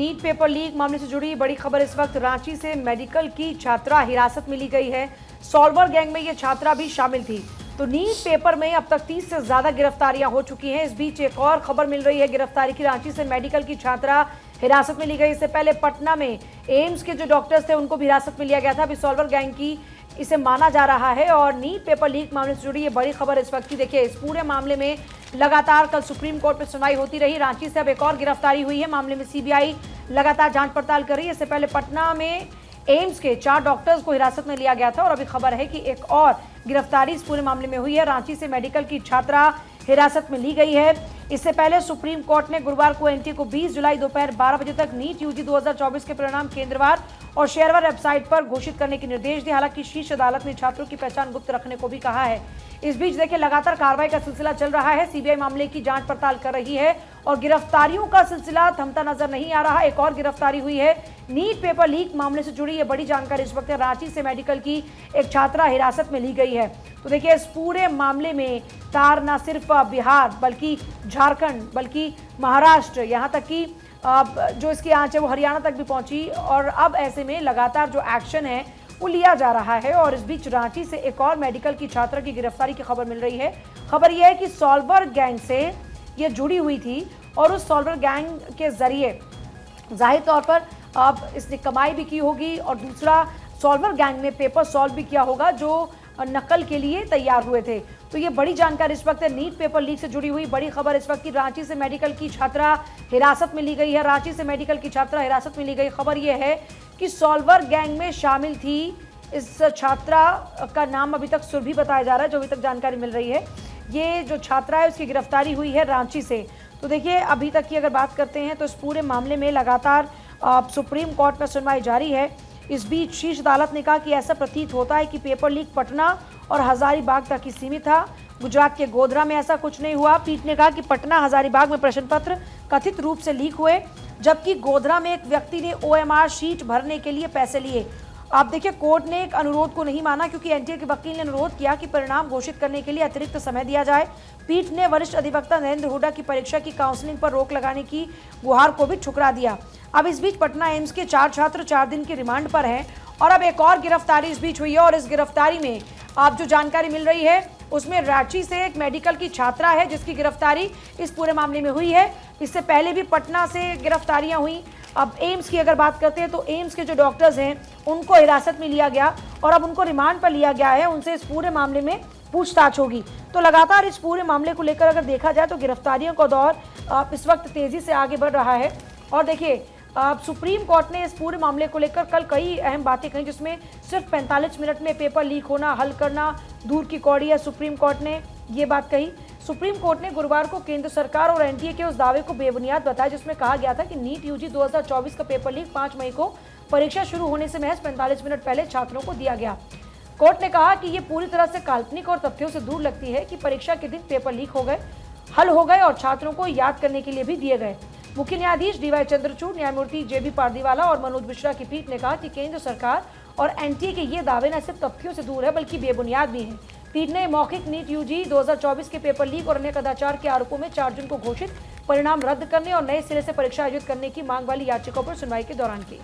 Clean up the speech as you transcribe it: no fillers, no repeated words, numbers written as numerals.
NEET paper leak मामले से जुड़ी बड़ी खबर इस वक्त रांची से मेडिकल की छात्रा हिरासत में ली गई है। सॉल्वर गैंग में ये छात्रा भी शामिल थी। तो नीट पेपर में अब तक 30 से ज्यादा गिरफ्तारियां हो चुकी हैं। इस बीच एक और खबर मिल रही है गिरफ्तारी की। रांची से मेडिकल की छात्रा हिरासत में ली गई। इससे पहले पटना में एम्स के जो डॉक्टर्स थे उनको भी हिरासत में लिया गया था। अभी सॉल्वर गैंग की इसे माना जा रहा है। और नीट पेपर लीक मामले से जुड़ी ये बड़ी खबर इस वक्त की। देखिए, इस पूरे मामले में लगातार कल सुप्रीम कोर्ट में सुनवाई होती रही। रांची से अब एक और गिरफ्तारी हुई है। मामले में सीबीआई लगातार जांच पड़ताल कर रही है। इससे पहले पटना में एम्स के 4 डॉक्टर्स को हिरासत में लिया गया था और अभी खबर है कि एक और गिरफ्तारी इस पूरे मामले में हुई है। रांची से मेडिकल की छात्रा हिरासत में ली गई है। इससे पहले सुप्रीम कोर्ट ने गुरुवार को एनटीए को 20 जुलाई दोपहर 12 बजे तक नीट यूजी 2024 के परिणाम केंद्रवार और शेयरवार वेबसाइट पर घोषित करने के निर्देश दिए। हालांकि शीर्ष अदालत ने छात्रों की पहचान गुप्त रखने को भी कहा है। इस बीच देखिए, लगातार कार्रवाई का सिलसिला चल रहा है। सीबीआई मामले की जांच पड़ताल कर रही है और गिरफ्तारियों का सिलसिला थमता नजर नहीं आ रहा। एक और गिरफ्तारी हुई है। नीट पेपर लीक मामले से जुड़ी ये बड़ी जानकारी इस वक्त रांची से मेडिकल की एक छात्रा हिरासत में ली गई है। तो देखिए, इस पूरे मामले में तार न सिर्फ बिहार बल्कि झारखंड बल्कि महाराष्ट्र, यहाँ तक कि जो इसकी आंच है वो हरियाणा तक भी पहुंची। और अब ऐसे में लगातार जो एक्शन है वो लिया जा रहा है। और इस बीच रांची से एक और मेडिकल की छात्रा की गिरफ्तारी की खबर मिल रही है। खबर यह है कि सॉल्वर गैंग से ये जुड़ी हुई थी और उस सॉल्वर गैंग के जरिए जाहिर तौर पर अब इसने कमाई भी की होगी और दूसरा सॉल्वर गैंग ने पेपर सॉल्व भी किया होगा जो नकल के लिए तैयार हुए थे। तो ये बड़ी जानकारी इस वक्त नीट पेपर लीक से जुड़ी हुई बड़ी खबर इस वक्त की। रांची से मेडिकल की छात्रा हिरासत में ली गई है। रांची से मेडिकल की छात्रा हिरासत में ली गई। खबर यह है कि सॉल्वर गैंग में शामिल थी। इस छात्रा का नाम अभी तक सुरभि बताया जा रहा है, जो अभी तक जानकारी मिल रही है। ये जो छात्रा है उसकी गिरफ्तारी हुई है रांची से। तो देखिए, अभी तक की अगर बात करते हैं तो इस पूरे मामले में लगातार सुप्रीम कोर्ट में सुनवाई जारी है। इस बीच शीर्ष अदालत ने कहा कि ऐसा प्रतीत होता है कि पेपर लीक पटना और हजारीबाग तक ही सीमित था। गुजरात के गोधरा में ऐसा कुछ नहीं हुआ। पीठ ने कहा कि पटना हजारीबाग में प्रश्न पत्र कथित रूप से लीक हुए, जबकि गोधरा में एक व्यक्ति ने ओएमआर शीट भरने के लिए पैसे लिए। आप देखिए, कोर्ट ने एक अनुरोध को नहीं माना क्योंकि एनटीए के वकील ने अनुरोध किया कि परिणाम घोषित करने के लिए अतिरिक्त समय दिया जाए। पीठ ने वरिष्ठ अधिवक्ता नरेंद्र हुड्डा की परीक्षा की काउंसलिंग पर रोक लगाने की गुहार को भी ठुकरा दिया। अब इस बीच पटना एम्स के 4 छात्र 4 दिन की रिमांड पर हैं और अब एक और गिरफ्तारी इस बीच हुई है। और इस गिरफ्तारी में आप जो जानकारी मिल रही है उसमें रांची से एक मेडिकल की छात्रा है जिसकी गिरफ्तारी इस पूरे मामले में हुई है। इससे पहले भी पटना से गिरफ्तारियां हुई। अब एम्स की अगर बात करते हैं तो एम्स के जो डॉक्टर्स हैं उनको हिरासत में लिया गया और अब उनको रिमांड पर लिया गया है। उनसे इस पूरे मामले में पूछताछ होगी। तो लगातार इस पूरे मामले को लेकर अगर देखा जाए तो गिरफ्तारियों का दौर इस वक्त तेजी से आगे बढ़ रहा है। और देखिए, सुप्रीम कोर्ट ने इस पूरे मामले को लेकर कल कई अहम बातें कही, जिसमें सिर्फ 45 मिनट में पेपर लीक होना हल करना दूर की कौड़ी है। सुप्रीम कोर्ट ने ये बात कही। सुप्रीम कोर्ट ने गुरुवार को केंद्र सरकार और एनटीए के उस दावे को बेबुनियाद बताया जिसमें कहा गया था कि नीट यूजी 2024 का पेपर लीक 5 मई को परीक्षा शुरू होने से महज 45 मिनट पहले छात्रों को दिया गया। कोर्ट ने कहा कि ये पूरी तरह से काल्पनिक और तथ्यों से दूर लगती है कि परीक्षा के दिन पेपर लीक हो गए, हल हो गए और छात्रों को याद करने के लिए भी दिए गए। मुख्य न्यायाधीश डीवाई चंद्रचूड़, न्यायमूर्ति जेबी पारदीवाला और मनोज मिश्रा की पीठ ने कहा कि केंद्र सरकार और एनटीए के ये दावे न सिर्फ तथ्यों से दूर है बल्कि बेबुनियाद भी हैं। पीठ ने मौखिक नीट यूजी 2024 के पेपर लीक और अन्य कदाचार के आरोपों में 4 जून को घोषित परिणाम रद्द करने और नए सिरे से परीक्षा आयोजित करने की मांग वाली याचिकाओं पर सुनवाई के दौरान की।